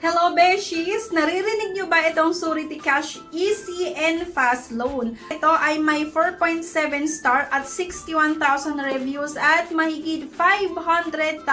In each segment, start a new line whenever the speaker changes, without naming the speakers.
Hello, Beshies! Naririnig nyo ba itong Surety Cash Easy and Fast Loan? Ito ay may 4.7 star at 61,000 reviews at mahigit 500,000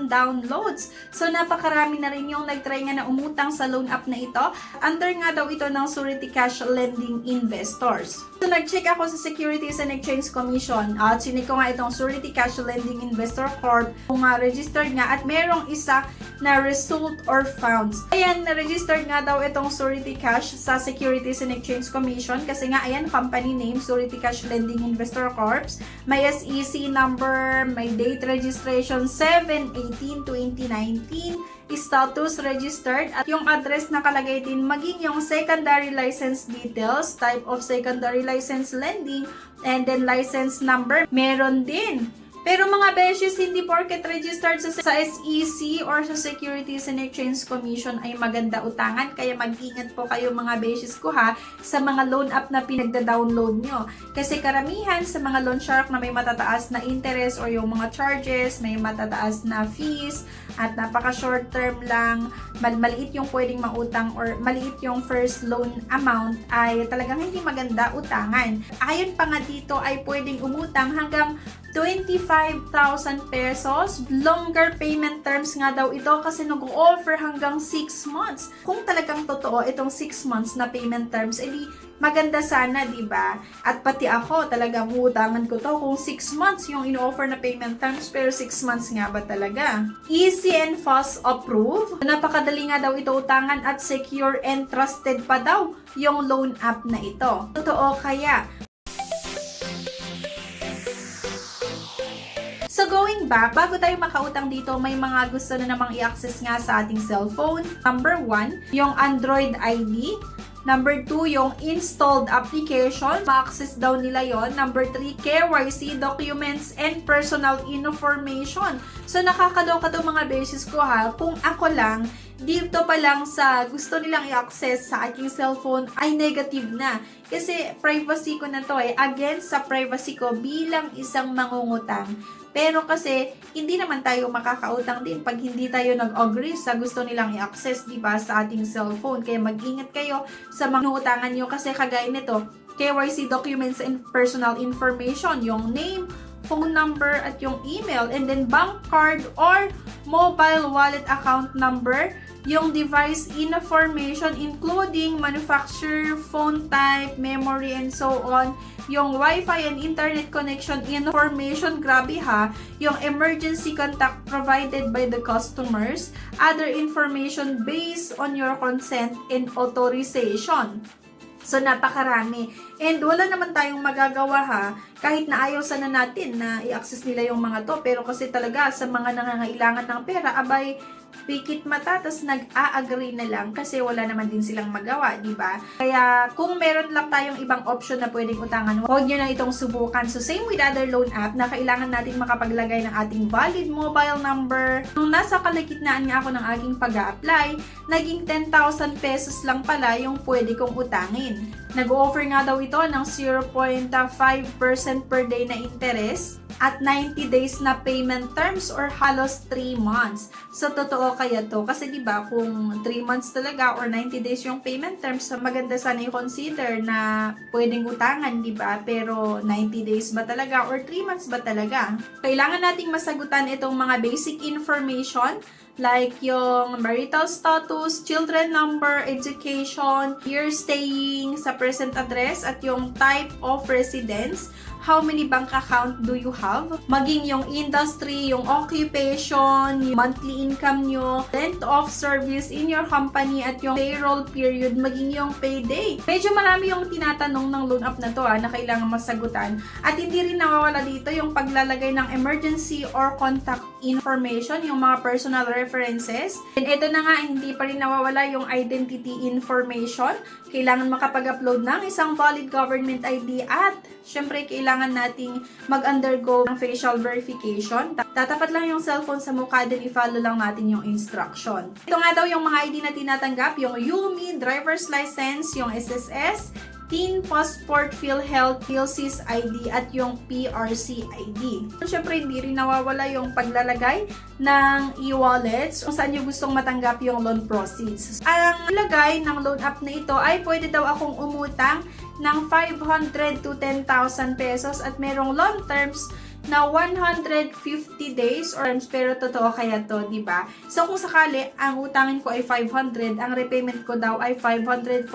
downloads. So, napakarami na rin yung nagtry nga na umutang sa loan app na ito. Under nga daw ito ng Surety Cash Lending Investors. So, nag-check ako sa Securities and Exchange Commission at sinik ko nga itong Surety Cash Lending Investor Corp kung registered nga at merong isa na result or found. Ayan, na-registered nga daw itong Surety Cash sa Securities and Exchange Commission kasi nga, ayan, company name, Surety Cash Lending Investor Corp. May SEC number, may date registration 7/18/2019, status registered, at yung address nakalagay din, maging yung secondary license details, type of secondary license lending, and then license number, meron din. Pero mga beshes, hindi porket registered sa SEC or sa Securities and Exchange Commission ay maganda utangan. Kaya mag-ingat po kayo mga beshes ko ha sa mga loan app na pinagda-download nyo. Kasi karamihan sa mga loan shark na may matataas na interest or yung mga charges, may matataas na fees, at napaka short term lang, maliit yung pwedeng mautang or maliit yung first loan amount, ay talagang hindi maganda utangan. Ayon pa nga dito ay pwedeng umutang hanggang 25,000 pesos. Longer payment terms nga daw ito kasi nag-offer hanggang 6 months. Kung talagang totoo itong 6 months na payment terms, edi maganda sana, di ba? At pati ako, talagang uutangan ko to kung 6 months yung in-offer na payment terms, pero 6 months nga ba talaga? Easy and fast approve. Napakadali nga daw ito utangan at secure and trusted pa daw yung loan app na ito. Totoo kaya? So going back, bago tayo makautang dito, may mga gusto na namang i-access nga sa ating cellphone. Number 1, yung Android ID. Number 2, yung installed application. Ma-access daw nila yon. Number 3, KYC, documents, and personal information. So nakakaloka to mga beses ko ha. Kung ako lang, dito pa lang sa gusto nilang i-access sa aking cellphone ay negative na. Kasi privacy ko na to against sa privacy ko bilang isang mangungutang. Pero kasi, hindi naman tayo makakautang din pag hindi tayo nag-agree sa gusto nilang i-access, diba, sa ating cellphone. Kaya mag-ingat kayo sa mga utangan nyo kasi kagaya nito, KYC documents and personal information, yung name, phone number, at yung email, and then bank card or mobile wallet account number, yung device information including manufacturer, phone type, memory, and so on, yung Wi-Fi and internet connection information, grabe ha, yung emergency contact provided by the customers, other information based on your consent and authorization. So, napakarami. And wala naman tayong magagawa ha, kahit na ayaw sana natin na i-access nila yung mga to. Pero kasi talaga sa mga nangangailangan ng pera, abay, pikit mata, tas nag-a-agree na lang kasi wala naman din silang magawa, di ba? Kaya kung meron lang tayong ibang option na pwedeng utangan, huwag nyo na itong subukan. So same with other loan app na kailangan natin makapaglagay ng ating valid mobile number. Nung nasa kalagitnaan nga ako ng aking pag-a-apply, naging 10,000 pesos lang pala yung pwede kong utangin. Nag-offer nga daw ito ng 0.5% per day na interest at 90 days na payment terms or halos 3 months. So, totoo kaya to? Kasi diba, kung 3 months talaga or 90 days yung payment terms, maganda sana i-consider na pwedeng utangan, diba? Pero 90 days ba talaga or 3 months ba talaga? Kailangan nating masagutan itong mga basic information like yung marital status, children number, education, year staying sa present address, at yung type of residence, how many bank account do you have, maging yung industry, yung occupation, yung monthly income nyo, length of service in your company, at yung payroll period, maging yung payday. Medyo marami yung tinatanong ng loan app na to na kailangan masagutan. At hindi rin nawawala dito yung paglalagay ng emergency or contact information, yung mga personal references. And ito na nga, hindi pa rin nawawala yung identity information. Kailangan makapag-upload ng isang valid government ID at syempre kailangan nating mag-undergo ng facial verification. Tatapat lang yung cellphone sa mukha, then i-follow lang natin yung instruction. Ito nga daw yung mga ID na tinatanggap, yung UMI, driver's license, yung SSS, Teen Passport, PhilHealth, PhilSys ID, at yung PRC ID. Siyempre, hindi rin nawawala yung paglalagay ng e-wallets kung saan yung gustong matanggap yung loan proceeds. Ang lagay ng loan app na ito ay pwede daw akong umutang ng 500 to 10,000 pesos at merong long terms na 150 days or pero totoo kaya to, di ba? So kung sakali ang utangin ko ay 500, ang repayment ko daw ay 544,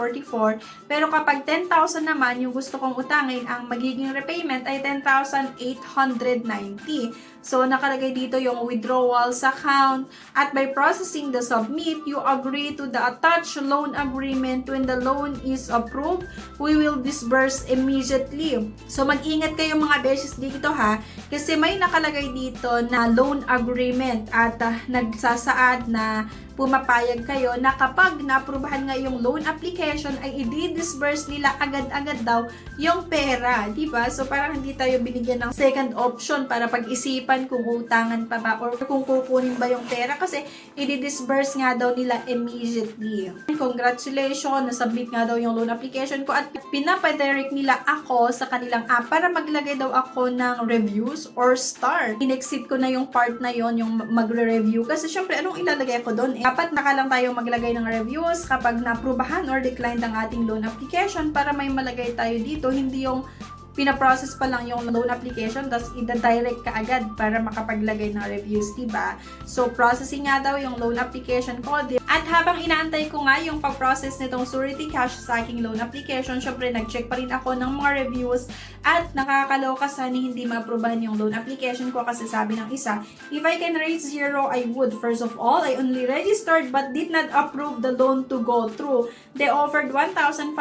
pero kapag 10,000 naman yung gusto kong utangin, ang magiging repayment ay 10,890. So nakalagay dito yung withdrawals account, at by processing the submit, you agree to the attached loan agreement. When the loan is approved, we will disburse immediately. So mag-ingat kayo mga beses dito ha, kasi may nakalagay dito na loan agreement at nagsasaad na pumapayag kayo na kapag naaprubahan nga yung loan application ay i-disburse nila agad-agad daw yung pera, di ba? So parang hindi tayo binigyan ng second option para pag-isipan kung utangan pa ba or kung kukunin ba yung pera, kasi i-disburse nga daw nila immediately. Congratulations, nasubmit nga daw yung loan application ko at pinapadirect nila ako sa kanilang app para maglagay daw ako ng reviews or star. In-exit ko na yung part na yon, yung magre-review, kasi syempre anong ilalagay ko doon? Dapat nakalang tayo maglagay ng reviews kapag na-aprubahan or declined ang ating loan application para may malagay tayo dito, hindi yung pinaprocess pa lang yung loan application tapos ida-direct ka agad para makapaglagay ng reviews, diba? So, processing nga daw yung loan application ko. At habang inaantay ko nga yung pag-process nitong Surety Cash sa aking loan application, syempre nag-check pa rin ako ng mga reviews at nakakaloka sana hindi ma-aprobahan yung loan application ko, kasi sabi ng isa, if I can rate 0, I would. First of all, I only registered but did not approve the loan to go through. They offered 1,500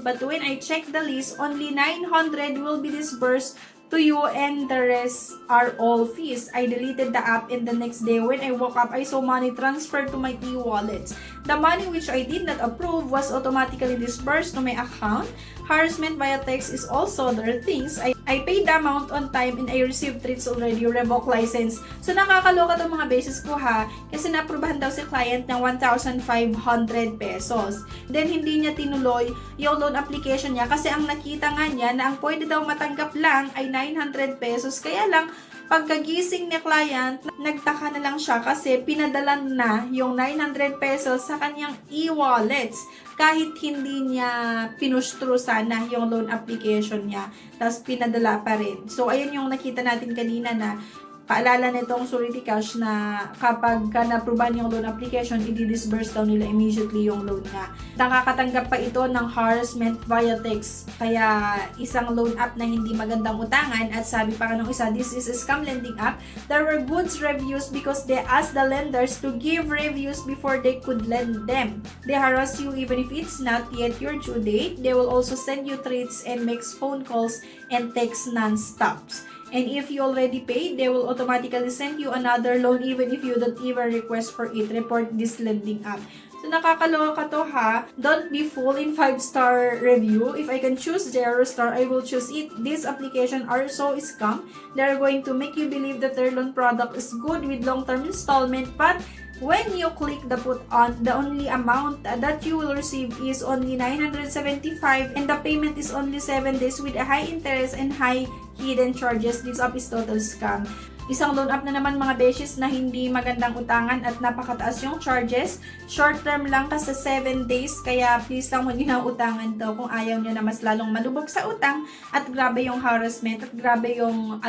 but when I checked the list, only 900 will be disbursed to you and the rest are all fees. I deleted the app and the next day when I woke up, I saw money transferred to my e-wallets. The money which I did not approve was automatically disbursed to my account. Harassment via text is also other things. I paid the amount on time and I received threats already, revoke license. So nakakaloka itong mga beses ko ha, kasi naaprubahan daw si client ng 1,500 pesos. Then hindi niya tinuloy yung loan application niya kasi ang nakita nga niya na ang pwede daw matanggap lang ay 900 pesos. Kaya lang, pagkagising ni client, nagtaka na lang siya kasi pinadalan na yung 900 pesos sa kanyang e-wallets kahit hindi niya pinush through sana yung loan application niya. Tapos pinadala pa rin. So, ayun yung nakita natin kanina na paalala nitong Surety Cash na kapag na-approvean yung loan application, i-disburse daw nila immediately yung loan nga. Nakakatanggap pa ito ng harassment via text. Kaya isang loan app na hindi magandang utangan, at sabi pa nung isa, this is a scam lending app. There were goods reviews because they asked the lenders to give reviews before they could lend them. They harass you even if it's not yet your due date. They will also send you threats and makes phone calls and text non-stops. And if you already paid, they will automatically send you another loan even if you don't even request for it. Report this lending app. So, nakakaloka to ha. Don't be fooled in 5-star review. If I can choose 0-star, I will choose it. This application are so scam. They're going to make you believe that their loan product is good with long-term installment, but when you click the put on, the only amount that you will receive is only 975 and the payment is only 7 days with a high interest and high hidden charges. This app is total scam. Isang loan app na naman mga beshes na hindi magandang utangan at napakataas yung charges. Short term lang kasi 7 days, kaya please lang huwag nyo na utangan to kung ayaw nyo na mas lalong malubog sa utang at grabe yung harassment at grabe yung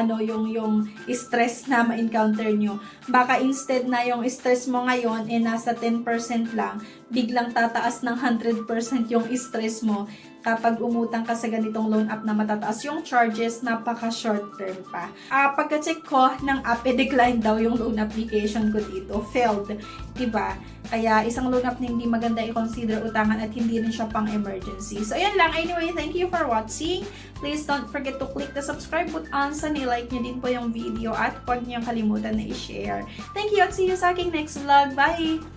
yung stress na ma-encounter nyo. Baka instead na yung stress mo ngayon nasa 10% lang, biglang tataas ng 100% yung stress mo kapag umutang ka sa ganitong loan app na matataas yung charges, napaka-short term pa. Pagka-check ko ng app, decline daw yung loan application ko dito. Failed. Diba? Kaya isang loan app na hindi maganda i-consider utangan at hindi rin siya pang emergency. So, ayan lang. Anyway, thank you for watching. Please don't forget to click the subscribe button. Like nyo din po yung video at huwag nyo kalimutan na i-share. Thank you at see you sa aking next vlog. Bye!